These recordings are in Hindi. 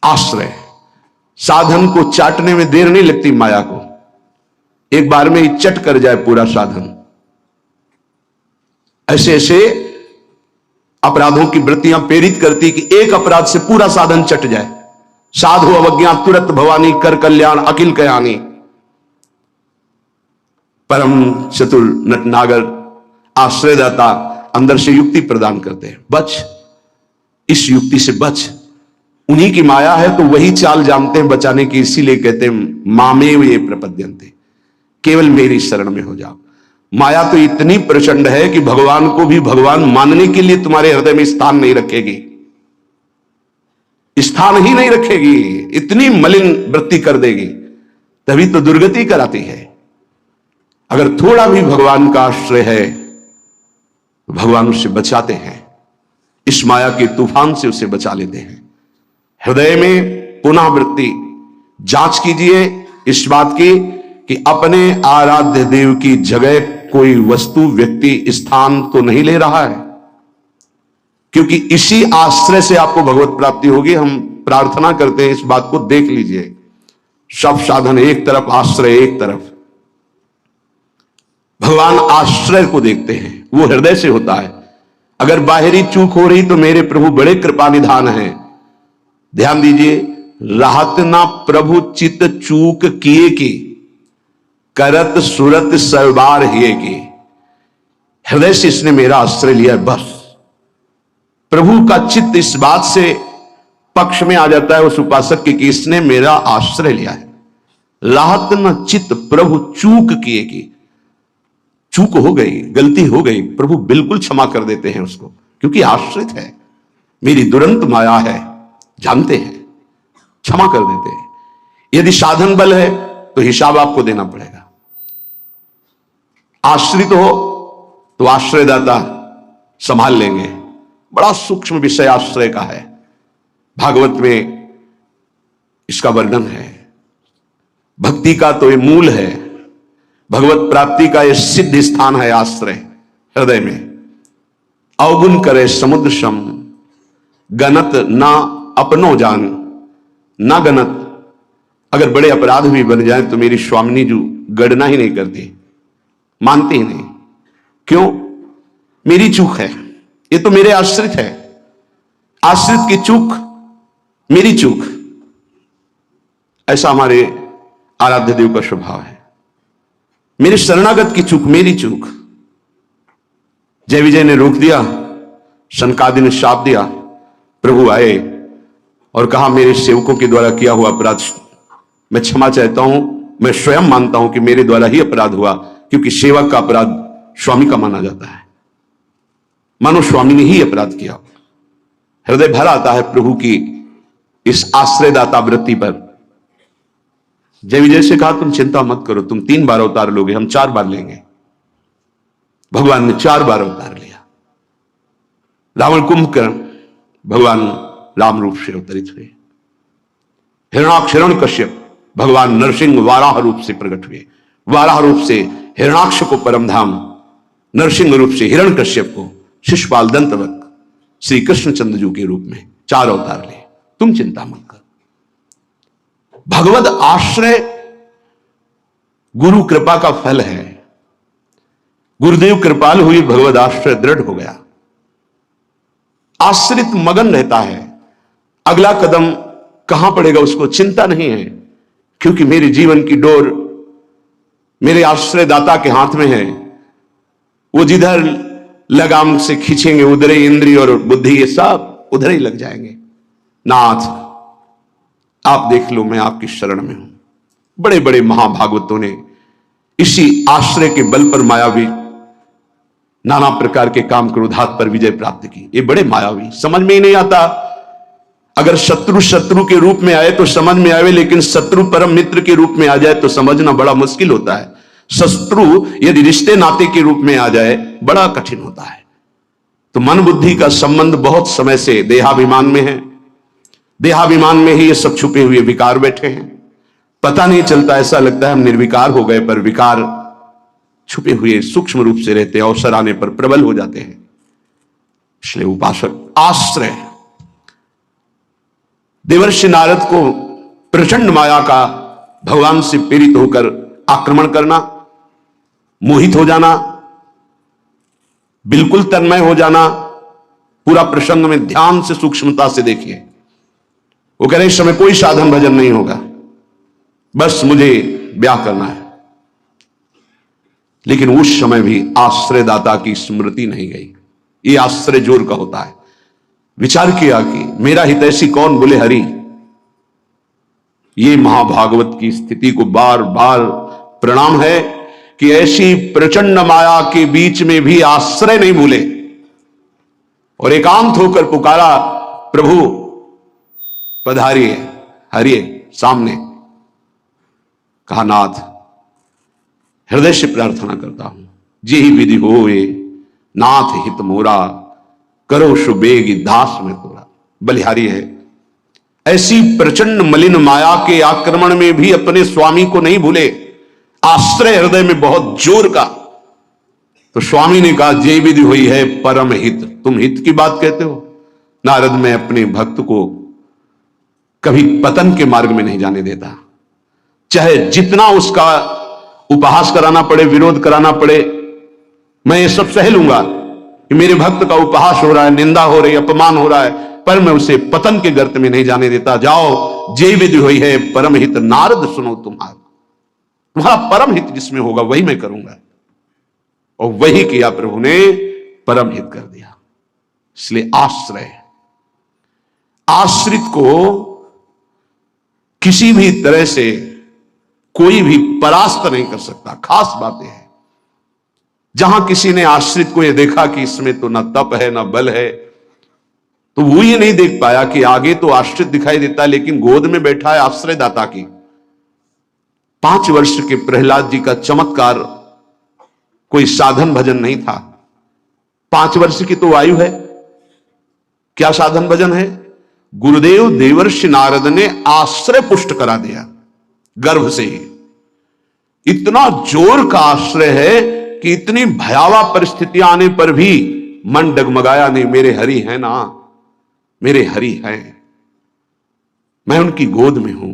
आश्रय। साधन को चाटने में देर नहीं लगती माया को, एक बार में ही चट कर जाए पूरा साधन। ऐसे ऐसे अपराधों की वृत्तियां प्रेरित करती कि एक अपराध से पूरा साधन चट जाए। साधु अवज्ञा तुरंत भवानी, कर कल्याण अखिल कयानी। परम चतुर नटनागर आश्रयदाता अंदर से युक्ति प्रदान करते हैं, बच, इस युक्ति से बच। उन्हीं की माया है तो वही चाल जानते हैं बचाने की, इसीलिए कहते हैं मामेव ये प्रपद्यन्ते, केवल मेरी शरण में हो जाओ। माया तो इतनी प्रचंड है कि भगवान को भी भगवान मानने के लिए तुम्हारे हृदय में स्थान नहीं रखेगी, स्थान ही नहीं रखेगी, इतनी मलिन वृत्ति कर देगी, तभी तो दुर्गति कराती है। अगर थोड़ा भी भगवान का आश्रय है, भगवान उससे बचाते हैं, इस माया के तूफान से उसे बचा लेते हैं। हृदय में पुनः वृत्ति जांच कीजिए इस बात की कि अपने आराध्य देव की जगह कोई वस्तु, व्यक्ति, स्थान तो नहीं ले रहा है, क्योंकि इसी आश्रय से आपको भगवत प्राप्ति होगी। हम प्रार्थना करते हैं, इस बात को देख लीजिए। सब साधन एक तरफ, आश्रय एक तरफ। भगवान आश्रय को देखते हैं, वो हृदय से होता है। अगर बाहरी चूक हो रही तो मेरे प्रभु बड़े कृपा निधान हैं। ध्यान दीजिए, राहत ना प्रभु चित चूक किए की, करत सुरत सरबार हिए की। हृदय से इसने मेरा आश्रय लिया, बस। प्रभु का चित्त इस बात से पक्ष में आ जाता है उस उपासक के कि इसने मेरा आश्रय लिया है। राहत न चित्त प्रभु चूक किए की, चूक हो गई, गलती हो गई, प्रभु बिल्कुल क्षमा कर देते हैं उसको, क्योंकि आश्रित है, मेरी दुरंत माया है, जानते हैं, क्षमा कर देते हैं। यदि साधन बल है तो हिसाब आपको देना पड़ेगा। आश्रित हो तो आश्रयदाता संभाल लेंगे। बड़ा सूक्ष्म विषय आश्रय का है, भागवत में इसका वर्णन है। भक्ति का तो ये मूल है, भगवत प्राप्ति का ये सिद्ध स्थान है आश्रय, हृदय में। अवगुण करे समुद्र सम, गणत ना अपनो जान, ना गणत। अगर बड़े अपराध भी बन जाए तो मेरी स्वामिनी जी गणना ही नहीं करती, मानती ही नहीं। क्यों? मेरी चूक है, ये तो मेरे आश्रित है, आश्रित की चूक मेरी चूक। ऐसा हमारे आराध्य देव का स्वभाव है। मेरे शरणागत की चूक मेरी चूक। जय विजय ने रोक दिया, सनकादि ने शाप दिया। प्रभु आए और कहा मेरे सेवकों के द्वारा किया हुआ अपराध मैं क्षमा चाहता हूं। मैं स्वयं मानता हूं कि मेरे द्वारा ही अपराध हुआ, क्योंकि सेवक का अपराध स्वामी का माना जाता है, मानो स्वामी ने ही अपराध किया। हृदय भर आता है प्रभु की इस आश्रयदाता वृत्ति पर। जय विजय से कहा तुम चिंता मत करो, तुम 3 बार अवतार लोगे, हम 4 बार लेंगे। भगवान ने 4 बार अवतार लिया। रावण कुंभकर्ण भगवान राम रूप से अवतरित हुए। हिरणाक्ष हिरण्यकश्यप भगवान नरसिंह वाराह रूप से प्रकट हुए। वाराह रूप से हिरणाक्ष को परमधाम, नरसिंह रूप से हिरण्यकश्यप को शिशुपाल दंतवत श्री कृष्णचंद्र जी के रूप में 4 अवतार लिए। तुम चिंता मत कर। भगवत आश्रय गुरु कृपा का फल है। गुरुदेव कृपाल हुई, भगवत आश्रय दृढ़ हो गया। आश्रित मगन रहता है, अगला कदम कहां पड़ेगा उसको चिंता नहीं है, क्योंकि मेरे जीवन की डोर मेरे आश्रयदाता के हाथ में है। वो जिधर लगाम से खींचेंगे उधर ही इंद्रिय और बुद्धि ये सब उधर ही लग जाएंगे। नाथ आप देख लो, मैं आपकी शरण में हूं। बड़े बड़े महाभागवतों ने इसी आश्रय के बल पर मायावी नाना प्रकार के काम क्रोधात पर विजय प्राप्त की। ये बड़े मायावी, समझ में ही नहीं आता। अगर शत्रु शत्रु के रूप में आए तो समझ में आवे, लेकिन शत्रु परम मित्र के रूप में आ जाए तो समझना बड़ा मुश्किल होता है। शत्रु यदि रिश्ते नाते के रूप में आ जाए बड़ा कठिन होता है। तो मन बुद्धि का संबंध बहुत समय से देहाभिमान में है। देहाभिमान में ही ये सब छुपे हुए विकार बैठे हैं, पता नहीं चलता। ऐसा लगता है हम निर्विकार हो गए, पर विकार छुपे हुए सूक्ष्म रूप से रहते हैं, अवसर आने पर प्रबल हो जाते हैं। इसलिए उपासक आश्रय, देवर्षि नारद को प्रचंड माया का भगवान से प्रेरित होकर आक्रमण करना, मोहित हो जाना, बिल्कुल तन्मय हो जाना। पूरा प्रसंग में ध्यान से सूक्ष्मता से देखिए। वो कह रहे इस समय कोई साधन भजन नहीं होगा, बस मुझे ब्याह करना है। लेकिन उस समय भी आश्रयदाता की स्मृति नहीं गई। ये आश्रय जोर का होता है। विचार किया कि मेरा हितैषी कौन, बोले हरि। ये महाभागवत की स्थिति को बार बार प्रणाम है कि ऐसी प्रचंड माया के बीच में भी आश्रय नहीं भूले और एकांत होकर पुकारा, प्रभु पधारिए, हरिए सामने। कहा नाथ हृदय से प्रार्थना करता हूं, जे ही विधि होए नाथ हित मोरा, करो शुबेगी दास में तोरा। बलिहारी है। ऐसी प्रचंड मलिन माया के आक्रमण में भी अपने स्वामी को नहीं भूले, आश्रय हृदय में बहुत जोर का। तो स्वामी ने कहा जे विधि हुई है परम हित। तुम हित की बात कहते हो? नारद, मैं अपने भक्त को कभी पतन के मार्ग में नहीं जाने देता, चाहे जितना उसका उपहास कराना पड़े, विरोध कराना पड़े, मैं ये सब सह लूंगा कि मेरे भक्त का उपहास हो रहा है, निंदा हो रही है, अपमान हो रहा है, पर मैं उसे पतन के गर्त में नहीं जाने देता। जाओ, जे विधि हुई है परम हित, नारद सुनो तुम्हारा परम हित जिसमें होगा वही मैं करूंगा। और वही किया प्रभु ने, परम हित कर दिया। इसलिए आश्रय, आश्रित को किसी भी तरह से कोई भी परास्त नहीं कर सकता। खास बातें हैं। जहां किसी ने आश्रित को यह देखा कि इसमें तो ना तप है ना बल है, तो वो ये नहीं देख पाया कि आगे तो आश्रित दिखाई देता है लेकिन गोद में बैठा है आश्रयदाता की। 5 वर्ष के प्रहलाद जी का चमत्कार कोई साधन भजन नहीं था। 5 वर्ष की तो आयु है, क्या साधन भजन है? गुरुदेव देवर्षि नारद ने आश्रय पुष्ट करा दिया गर्भ से ही। इतना जोर का आश्रय है कि इतनी भयावह परिस्थितियां आने पर भी मन डगमगाया नहीं। मेरे हरि हैं ना, मेरे हरि हैं, मैं उनकी गोद में हूं,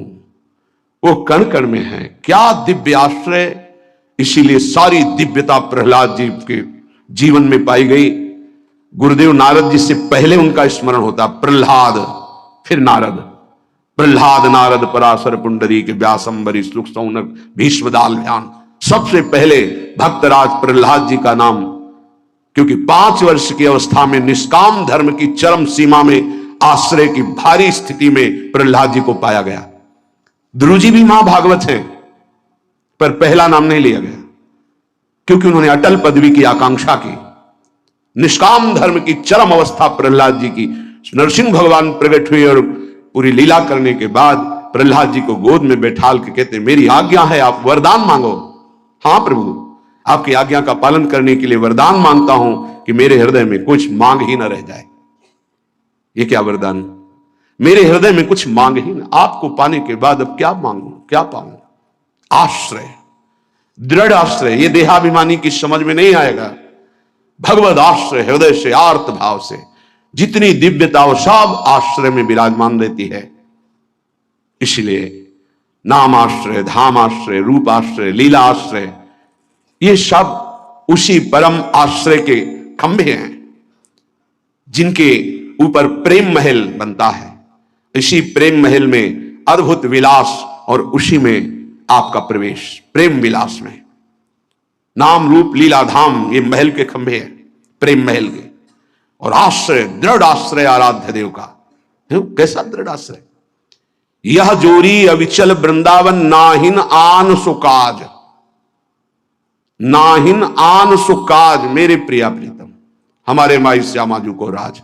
वो कण कण में है। क्या दिव्य आश्रय! इसीलिए सारी दिव्यता प्रहलाद जी के जीवन में पाई गई। गुरुदेव नारद जी से पहले उनका स्मरण होता, प्रहलाद फिर नारद। प्रहलाद नारद पराशर पुंडरीक व्यासंबरी श्लोक सौनक भीष्मदाल ध्यान। सबसे पहले भक्तराज प्रहलाद जी का नाम, क्योंकि 5 वर्ष की अवस्था में निष्काम धर्म की चरम सीमा में आश्रय की भारी स्थिति में प्रहलाद जी को पाया गया। ध्रुव जी भी महाभागवत हैं, पर पहला नाम नहीं लिया गया क्योंकि उन्होंने अटल पदवी की आकांक्षा की। निष्काम धर्म की चरम अवस्था प्रहलाद जी की। नरसिंह भगवान प्रकट हुए और पूरी लीला करने के बाद प्रहलाद जी को गोद में बैठाल के कहते, मेरी आज्ञा है, आप वरदान मांगो। हां प्रभु, आपकी आज्ञा का पालन करने के लिए वरदान मांगता हूं कि मेरे हृदय में कुछ मांग ही न रह जाए। ये क्या वरदान? मेरे हृदय में कुछ मांग ही ना, आपको पाने के बाद अब क्या मांगू, क्या पाऊं? आश्रय, दृढ़ आश्रय। ये देहाभिमानी की समझ में नहीं आएगा। भगवद आश्रय, हृदय से आर्त भाव से जितनी दिव्यता वो सब आश्रय में विराजमान रहती है। इसलिए नाम आश्रय, धाम आश्रय, रूप आश्रय, लीला आश्रय, ये सब उसी परम आश्रय के खंभे हैं जिनके ऊपर प्रेम महल बनता है। इसी प्रेम महल में अद्भुत विलास और उसी में आपका प्रवेश, प्रेम विलास में। नाम रूप लीला धाम, ये महल के खंभे हैं, प्रेम महल के। और आश्रय, दृढ़ आश्रय आराध्य देव का। कैसा दृढ़ आश्रय? यह जोरी अविचल वृंदावन, नाहिन आन सुकाज, नाहिन आन सुकाज। मेरे प्रिया प्रीतम, हमारे माई श्यामाजू को राज।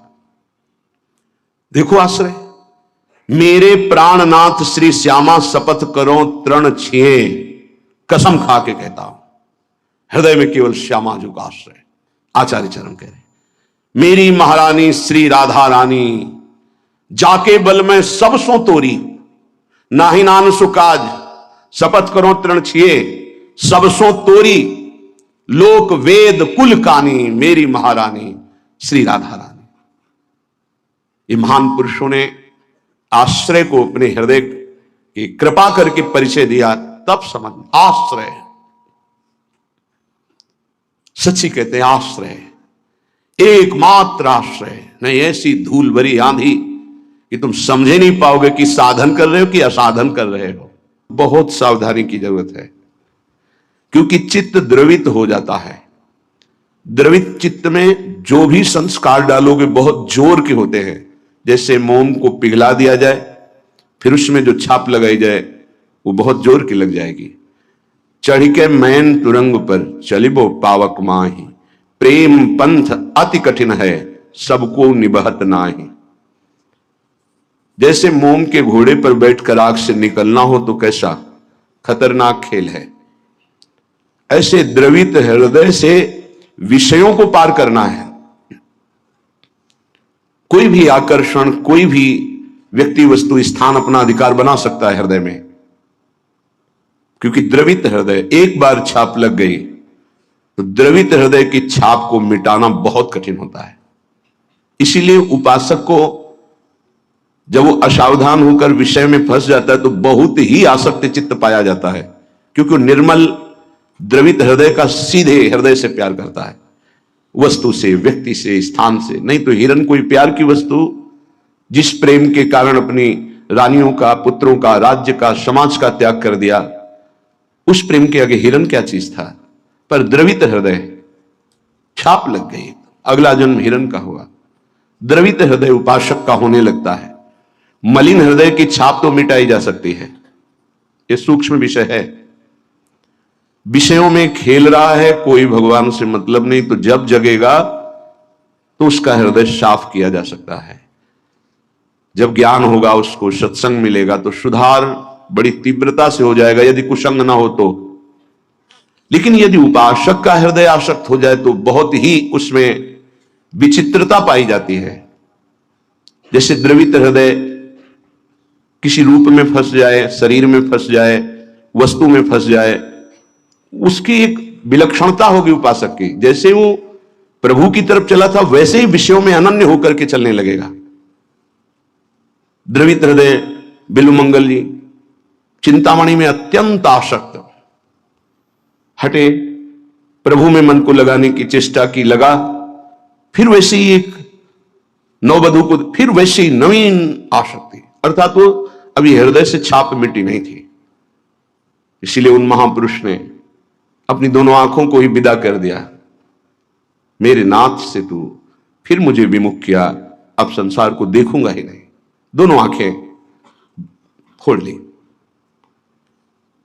देखो आश्रय, मेरे प्राणनाथ श्री श्यामा शपथ करो तृण छिए, कसम खा के कहता हूं, हृदय में केवल श्यामाजू का आश्रय। आचार्य चरण कह रहे, मेरी महारानी श्री राधा रानी, जाके बल में सब सो तोरी, नाहि नान सुकाज, शपथ करो तृण छिए, सब सो तोरी, लोक वेद कुल कानी, मेरी महारानी श्री राधा रानी। ये महान पुरुषों ने आश्रय को अपने हृदय की कृपा करके परिचय दिया, तब समझ आश्रय सच्ची कहते हैं आश्रय, एकमात्र आश्रय। नहीं ऐसी धूल भरी आंधी कि तुम समझे नहीं पाओगे कि साधन कर रहे हो कि असाधन कर रहे हो। बहुत सावधानी की जरूरत है, क्योंकि चित्त द्रवित हो जाता है। द्रवित चित्त में जो भी संस्कार डालोगे बहुत जोर के होते हैं। जैसे मोम को पिघला दिया जाए, फिर उसमें जो छाप लगाई जाए वो बहुत जोर की लग जाएगी। चढ़ के मैन तुरंग पर चलिबो पावक माही, प्रेम पंथ अति कठिन है सबको निबहत नाही। जैसे मोम के घोड़े पर बैठकर आग से निकलना हो तो कैसा खतरनाक खेल है, ऐसे द्रवित हृदय से विषयों को पार करना है। कोई भी आकर्षण, कोई भी व्यक्ति वस्तु स्थान अपना अधिकार बना सकता है हृदय में, क्योंकि द्रवित हृदय एक बार छाप लग गई तो द्रवित हृदय की छाप को मिटाना बहुत कठिन होता है। इसीलिए उपासक को जब वो असावधान होकर विषय में फंस जाता है तो बहुत ही आसक्त चित्त पाया जाता है, क्योंकि वो निर्मल द्रवित हृदय का सीधे हृदय से प्यार करता है, वस्तु से, व्यक्ति से, स्थान से। नहीं तो हिरण कोई प्यार की वस्तु जिस प्रेम के कारण अपनी रानियों का, पुत्रों का, राज्य का, समाज का त्याग कर दिया, उस प्रेम के आगे हिरण क्या चीज था। पर द्रवित हृदय छाप लग गई, अगला जन्म हिरण का हुआ। द्रवित हृदय उपासक का होने लगता है। मलिन हृदय की छाप तो मिटाई जा सकती है, यह सूक्ष्म विषय है। विषयों में खेल रहा है, कोई भगवान से मतलब नहीं, तो जब जगेगा तो उसका हृदय साफ किया जा सकता है। जब ज्ञान होगा, उसको सत्संग मिलेगा तो सुधार बड़ी तीव्रता से हो जाएगा, यदि कुसंग ना हो तो। लेकिन यदि उपासक का हृदय आसक्त हो जाए तो बहुत ही उसमें विचित्रता पाई जाती है। जैसे द्रवित हृदय किसी रूप में फंस जाए, शरीर में फंस जाए, वस्तु में फंस जाए, उसकी एक विलक्षणता होगी उपासक की। जैसे वो प्रभु की तरफ चला था वैसे ही विषयों में अनन्य होकर के चलने लगेगा। द्रवित हृदय बिल्वमंगल जी चिंतामणि में अत्यंत आसक्त, हटे, प्रभु में मन को लगाने की चेष्टा की, लगा, फिर वैसे ही एक नववधू को, फिर वैसे ही नवीन आसक्ति, अर्थात वो अभी हृदय से छाप मिटी नहीं थी। इसीलिए उन महापुरुष ने अपनी दोनों आंखों को ही विदा कर दिया, मेरे नाथ से तू फिर मुझे विमुख किया, अब संसार को देखूंगा ही नहीं। दोनों आंखें फोड़ ली।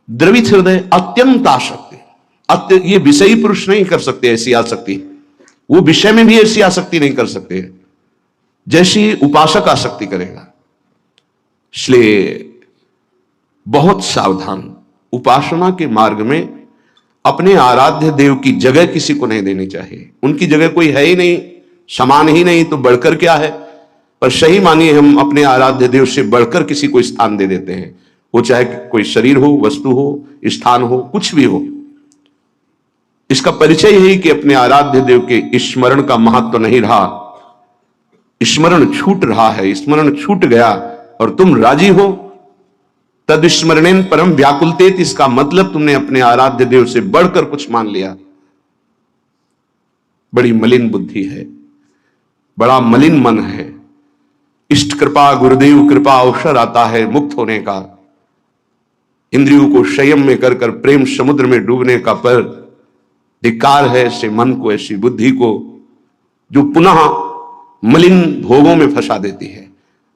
द्रवित हृदय अत्यंत आसक्ति, ये विषयी पुरुष नहीं कर सकते ऐसी आसक्ति, वो विषय में भी ऐसी आसक्ति नहीं कर सकते जैसी उपासक आसक्ति करेगा। इसलिए बहुत सावधान, उपासना के मार्ग में अपने आराध्य देव की जगह किसी को नहीं देनी चाहिए। उनकी जगह कोई है ही नहीं, समान ही नहीं, तो बढ़कर क्या है। पर सही मानिए हम अपने आराध्य देव से बढ़कर किसी को स्थान दे देते हैं, वो चाहे कोई शरीर हो, वस्तु हो, स्थान हो, कुछ भी हो। इसका परिचय यही कि अपने आराध्य देव के स्मरण का महत्व नहीं रहा, स्मरण छूट रहा है, स्मरण छूट गया और तुम राजी हो, तद स्मरणेन परम व्याकुलतेत। इसका मतलब तुमने अपने आराध्य देव से बढ़कर कुछ मान लिया। बड़ी मलिन बुद्धि है, बड़ा मलिन मन है। इष्ट कृपा, गुरुदेव कृपा अवसर आता है मुक्त होने का, इंद्रियों को संयम में कर कर प्रेम समुद्र में डूबने का, पर धिक्कार है ऐसे मन को, ऐसी बुद्धि को जो पुनः मलिन भोगों में फंसा देती है,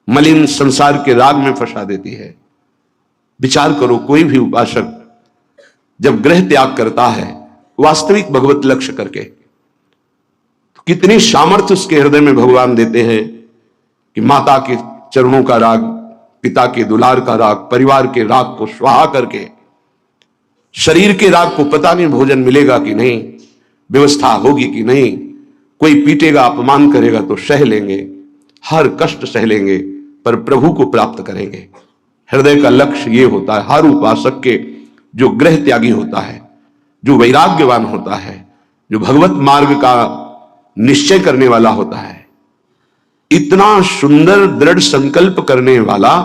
मलिन संसार के राग में फंसा देती है। विचार करो, कोई भी उपासक जब ग्रह त्याग करता है वास्तविक भगवत लक्ष्य करके, तो कितनी सामर्थ्य उसके हृदय में भगवान देते हैं कि माता के चरणों का राग, पिता के दुलार का राग, परिवार के राग को स्वाहा करके, शरीर के राग को पता नहीं भोजन मिलेगा कि नहीं, व्यवस्था होगी कि नहीं, कोई पीटेगा, अपमान करेगा तो सह लेंगे, हर कष्ट सह लेंगे, पर प्रभु को प्राप्त करेंगे। हृदय का लक्ष्य ये होता है हर उपासक के, जो ग्रह त्यागी होता है, जो वैराग्यवान होता है, जो भगवत मार्ग का निश्चय करने वाला होता है। इतना सुंदर दृढ़ संकल्प करने वाला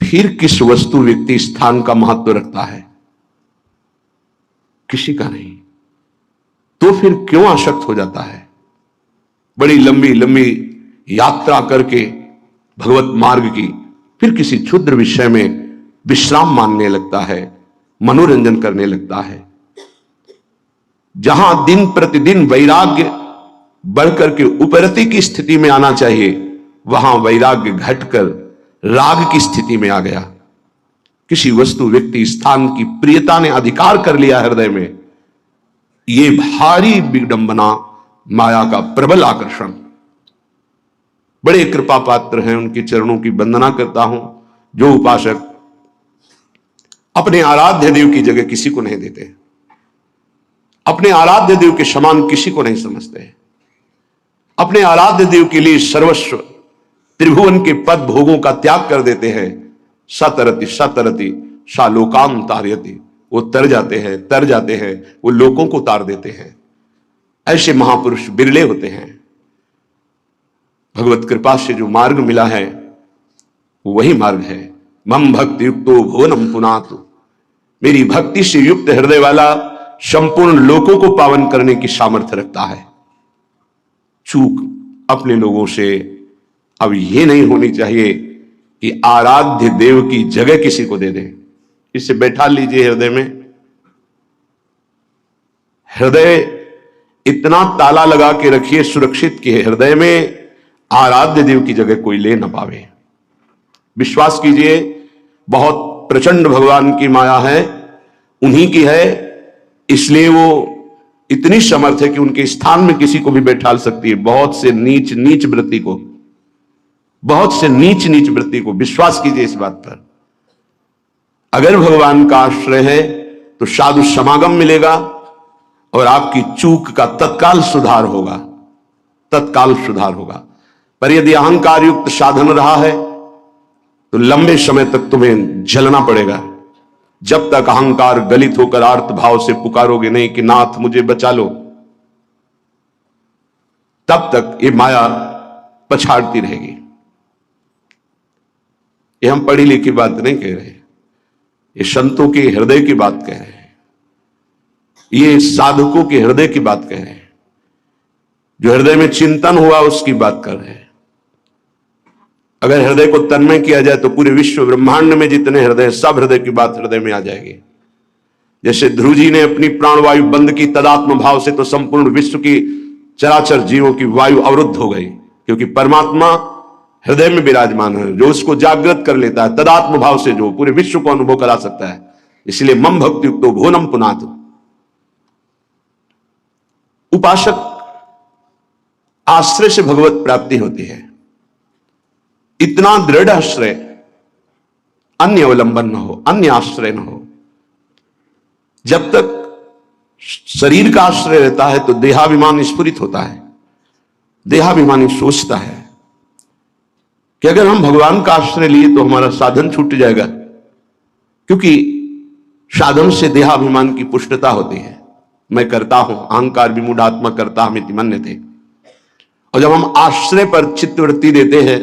फिर किस वस्तु व्यक्ति स्थान का महत्व रखता है? किसी का नहीं। तो फिर क्यों आसक्त हो जाता है? बड़ी लंबी लंबी यात्रा करके भगवत मार्ग की, फिर किसी क्षुद्र विषय में विश्राम मानने लगता है, मनोरंजन करने लगता है। जहां दिन प्रतिदिन वैराग्य बढ़कर के उपरति की स्थिति में आना चाहिए, वहां वैराग्य घटकर राग की स्थिति में आ गया। किसी वस्तु व्यक्ति स्थान की प्रियता ने अधिकार कर लिया हृदय में। यह भारी विडंबना, माया का प्रबल आकर्षण। बड़े कृपा पात्र हैं, उनके चरणों की वंदना करता हूं जो उपासक अपने आराध्य देव की जगह किसी को नहीं देते, अपने आराध्य देव के समान किसी को नहीं समझते, अपने आराध्य देव के लिए सर्वस्व त्रिभुवन के पद भोगों का त्याग कर देते हैं। सतरति सतरति शालोकाम तारयति, वो तर जाते हैं, वो लोगों को तार देते हैं। ऐसे महापुरुष बिरले होते हैं। भगवत कृपा से जो मार्ग मिला है वो वही मार्ग है। मम भक्ति युक्तो भुवनम पुनातु, मेरी भक्ति से युक्त हृदय वाला संपूर्ण लोकों को पावन करने की सामर्थ्य रखता है। चूक अपने लोगों से अब यह नहीं होनी चाहिए कि आराध्य देव की जगह किसी को दे दें। इसे बैठा लीजिए हृदय में। हृदय इतना ताला लगा के रखिए सुरक्षित कि हृदय में आराध्य देव की जगह कोई ले ना पावे। विश्वास कीजिए, बहुत प्रचंड भगवान की माया है, उन्हीं की है, इसलिए वो इतनी समर्थ है कि उनके स्थान में किसी को भी बैठा सकती है। बहुत से नीच नीच वृत्ति को, बहुत से नीच नीच वृत्ति को। विश्वास कीजिए इस बात पर। अगर भगवान का आश्रय है तो साधु समागम मिलेगा और आपकी चूक का तत्काल सुधार होगा, तत्काल सुधार होगा। पर यदि अहंकार युक्त साधन रहा है तो लंबे समय तक तुम्हें जलना पड़ेगा। जब तक अहंकार गलित होकर आर्त भाव से पुकारोगे नहीं कि नाथ मुझे बचा लो, तब तक ये माया पछाड़ती रहेगी। ये हम पढ़ी लिखी बात नहीं कह रहे, ये संतों के हृदय की बात कह रहे हैं, ये साधकों के हृदय की बात कह रहे हैं, जो हृदय में चिंतन हुआ उसकी बात कर रहे हैं। अगर हृदय को तन्मय किया जाए तो पूरे विश्व ब्रह्मांड में जितने हृदय, सब हृदय की बात हृदय में आ जाएगी। जैसे ध्रुव जी ने अपनी प्राणवायु बंद की तदात्म भाव से, तो संपूर्ण विश्व की चराचर जीवों की वायु अवरुद्ध हो गई, क्योंकि परमात्मा हृदय में विराजमान है, जो उसको जागृत कर लेता है तदात्म भाव से, जो पूरे विश्व को अनुभव करा सकता है। इसलिए मम भक्ति युक्तो भुवनम पुनातु। उपासक आश्रय से भगवत प्राप्ति होती है। इतना दृढ़ आश्रय, अन्य अवलंबन न हो, अन्य आश्रय न हो। जब तक शरीर का आश्रय रहता है तो देहाभिमान स्फुरित होता है। देहाभिमानी सोचता है कि अगर हम भगवान का आश्रय लिए तो हमारा साधन छूट जाएगा, क्योंकि साधन से देहाभिमान की पुष्टता होती है। मैं करता हूं, अहंकार विमूढ़ात्मा करता हमिति मन्यते। और जब हम आश्रय पर चित्तवृत्ति देते हैं,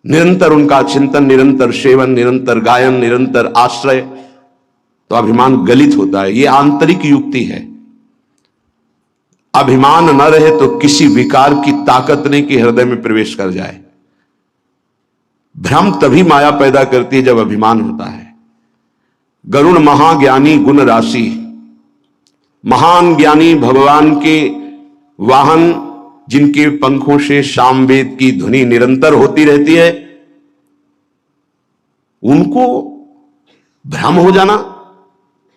निरंतर उनका चिंतन, निरंतर सेवन, निरंतर गायन, निरंतर आश्रय, तो अभिमान गलित होता है। यह आंतरिक युक्ति है। अभिमान न रहे तो किसी विकार की ताकत नहीं कि हृदय में प्रवेश कर जाए। भ्रम तभी माया पैदा करती है जब अभिमान होता है। गरुण महाज्ञानी गुण राशि, महान ज्ञानी भगवान के वाहन, जिनके पंखों से सामवेद की ध्वनि निरंतर होती रहती है, उनको भ्रम हो जाना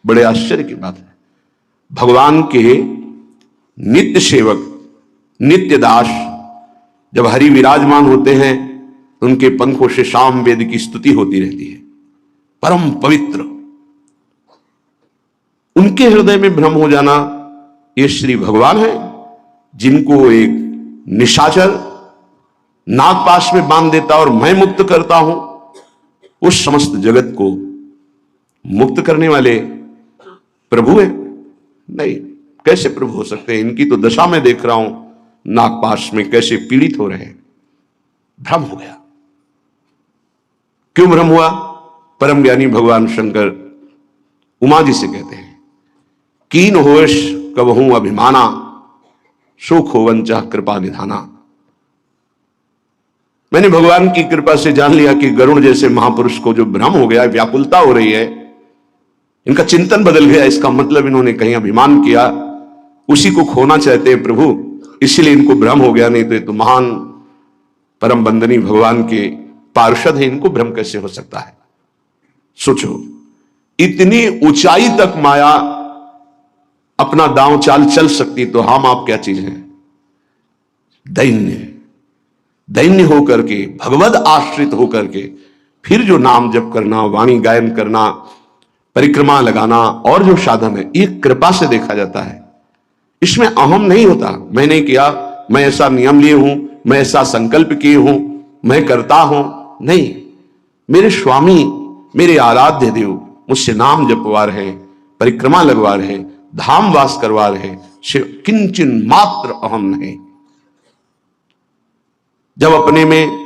बड़े आश्चर्य की बात है। भगवान के नित्य सेवक, नित्य दास जब हरि विराजमान होते हैं तो उनके पंखों से सामवेद की स्तुति होती रहती है। परम पवित्र, उनके हृदय में भ्रम हो जाना, ये श्री भगवान है जिनको एक निशाचर नागपाश में बांध देता और मैं मुक्त करता हूं, उस समस्त जगत को मुक्त करने वाले प्रभु है। नहीं, कैसे प्रभु हो सकते हैं? इनकी तो दशा में देख रहा हूं, नागपाश में कैसे पीड़ित हो रहे हैं। भ्रम हो गया। क्यों भ्रम हुआ? परम ज्ञानी भगवान शंकर उमा जी से कहते हैं, कीन होश कबहू अभिमाना, सुख होवंचा कृपा निधाना। मैंने भगवान की कृपा से जान लिया कि गरुड़ जैसे महापुरुष को जो भ्रम हो गया, व्याकुलता हो रही है, इनका चिंतन बदल गया। इसका मतलब इन्होंने कहीं अभिमान किया, उसी को खोना चाहते हैं प्रभु, इसलिए इनको भ्रम हो गया। नहीं तो ये तो महान परम बंदनी भगवान के पार्षद है, इनको भ्रम कैसे हो सकता है? सोचो, इतनी ऊंचाई तक माया अपना दांव चाल चल सकती, तो हम आप क्या चीज हैं? दैन्य होकर के, भगवद आश्रित होकर के फिर जो नाम जप करना, वाणी गायन करना, परिक्रमा लगाना और जो साधन है, ये कृपा से देखा जाता है। इसमें अहम नहीं होता, मैंने किया, मैं ऐसा नियम लिए हूं, मैं ऐसा संकल्प किए हूं, मैं करता हूं। नहीं, मेरे स्वामी, मेरे आराध्य देव मुझसे नाम जपवा रहे, परिक्रमा लगवा रहे, धाम वास करवा रहे, किंचन मात्र अहम नहीं। जब अपने में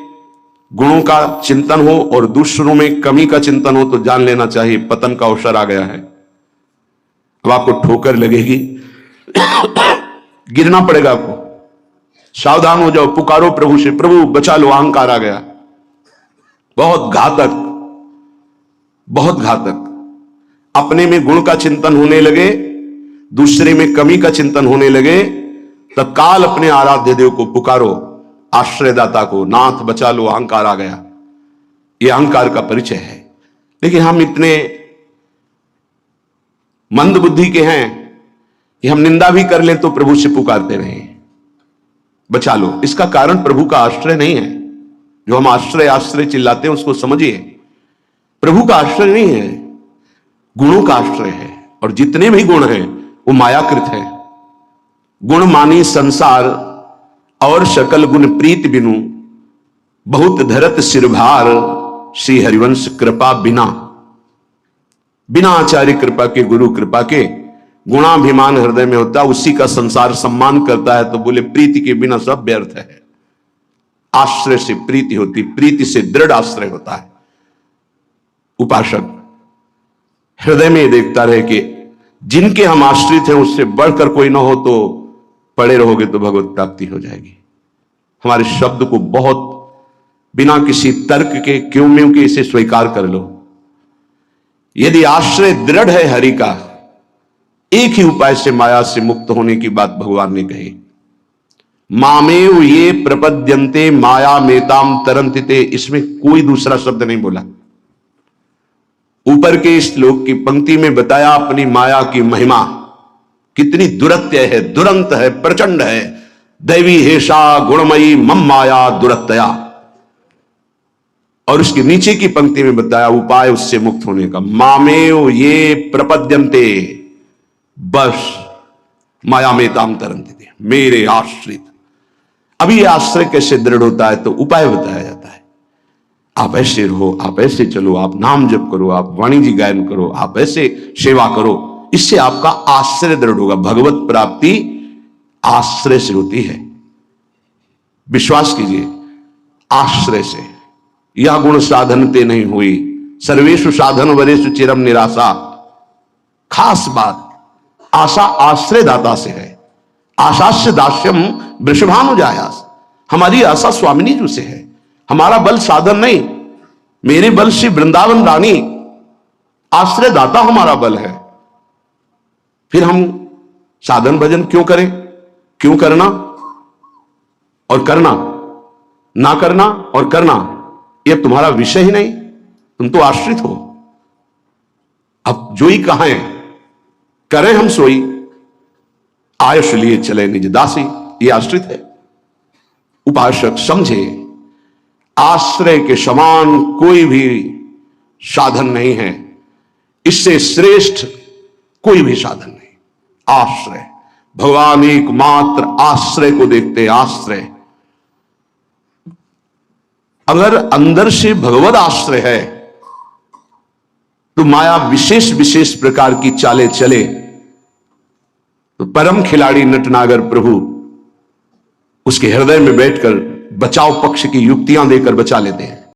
गुणों का चिंतन हो और दूसरों में कमी का चिंतन हो, तो जान लेना चाहिए पतन का अवसर आ गया है। अब आपको ठोकर लगेगी, गिरना पड़ेगा आपको। सावधान हो जाओ, पुकारो प्रभु से, प्रभु बचा लो, अहंकार आ गया। बहुत घातक, बहुत घातक। अपने में गुण का चिंतन होने लगे, दूसरे में कमी का चिंतन होने लगे, तत्काल अपने आराध्य देव को पुकारो, आश्रयदाता को, नाथ बचा लो, अहंकार आ गया। यह अहंकार का परिचय है। लेकिन हम इतने मंद बुद्धि के हैं कि हम निंदा भी कर लें तो प्रभु से पुकारते रहें, बचा लो। इसका कारण प्रभु का आश्रय नहीं है। जो हम आश्रय आश्रय चिल्लाते हैं उसको समझिए, प्रभु का आश्रय नहीं है, गुणों का आश्रय है। और जितने भी गुण हैं वो मायाकृत है। गुण मानी संसार और सकल गुण प्रीत बिनु, बहुत धरत सिरभार, श्री हरिवंश कृपा बिना। बिना आचार्य कृपा के, गुरु कृपा के, गुणाभिमान हृदय में होता, उसी का संसार सम्मान करता है। तो बोले प्रीति के बिना सब व्यर्थ है। आश्रय से प्रीति होती, प्रीति से दृढ़ आश्रय होता है। उपासक हृदय में देखता रहे कि जिनके हम आश्रित हैं उससे बढ़कर कोई ना हो, तो पड़े रहोगे तो भगवत प्राप्ति हो जाएगी। हमारे शब्द को बहुत बिना किसी तर्क के, क्यों में के, इसे स्वीकार कर लो। यदि आश्रय दृढ़ है हरि का, एक ही उपाय से माया से मुक्त होने की बात भगवान ने कही, मामेव ये प्रपद्यन्ते माया मेताम तरन्तिते। इसमें कोई दूसरा शब्द नहीं बोला। ऊपर के श्लोक की पंक्ति में बताया अपनी माया की महिमा कितनी दुरत्य है, दुरंत है, प्रचंड है। दैवी हेषा गुणमयी मम माया दुरत्या। और उसके नीचे की पंक्ति में बताया उपाय उससे मुक्त होने का, मामेव ये प्रपद्यन्ते, बस माया में ताम तरन्ति, मेरे आश्रित। अभी ये आश्रय कैसे दृढ़ होता है? तो उपाय बताया जाता है। आप ऐसे रहो, आप ऐसे चलो, आप नाम जप करो, आप वाणी जी गायन करो, आप ऐसे सेवा करो, इससे आपका आश्रय दृढ़ होगा। भगवत प्राप्ति आश्रय से होती है। विश्वास कीजिए, आश्रय से। यह गुण साधनते नहीं हुई, सर्वेषु साधन वरेषु चिरम निराशा। खास बात, आशा आश्रय दाता से है। आशा से दास्यम वृषभानुजायास। हमारी आशा स्वामिनी जी से है। हमारा बल साधन नहीं, मेरे बल से वृंदावन रानी, आश्रय दाता हमारा बल है। फिर हम साधन भजन क्यों करें? क्यों करना और करना, ना करना और करना, यह तुम्हारा विषय ही नहीं। तुम तो आश्रित हो। अब जो ही कहा करें हम सोई, आयुष लिए चले निज दासी, ये आश्रित है। उपासक समझे, आश्रय के समान कोई भी साधन नहीं है, इससे श्रेष्ठ कोई भी साधन नहीं। आश्रय, भगवान एकमात्र आश्रय को देखते। आश्रय, अगर अंदर से भगवद आश्रय है तो माया विशेष विशेष प्रकार की चालें चले। तो परम खिलाड़ी नटनागर प्रभु उसके हृदय में बैठकर बचाव पक्ष की युक्तियां देकर बचा लेते हैं।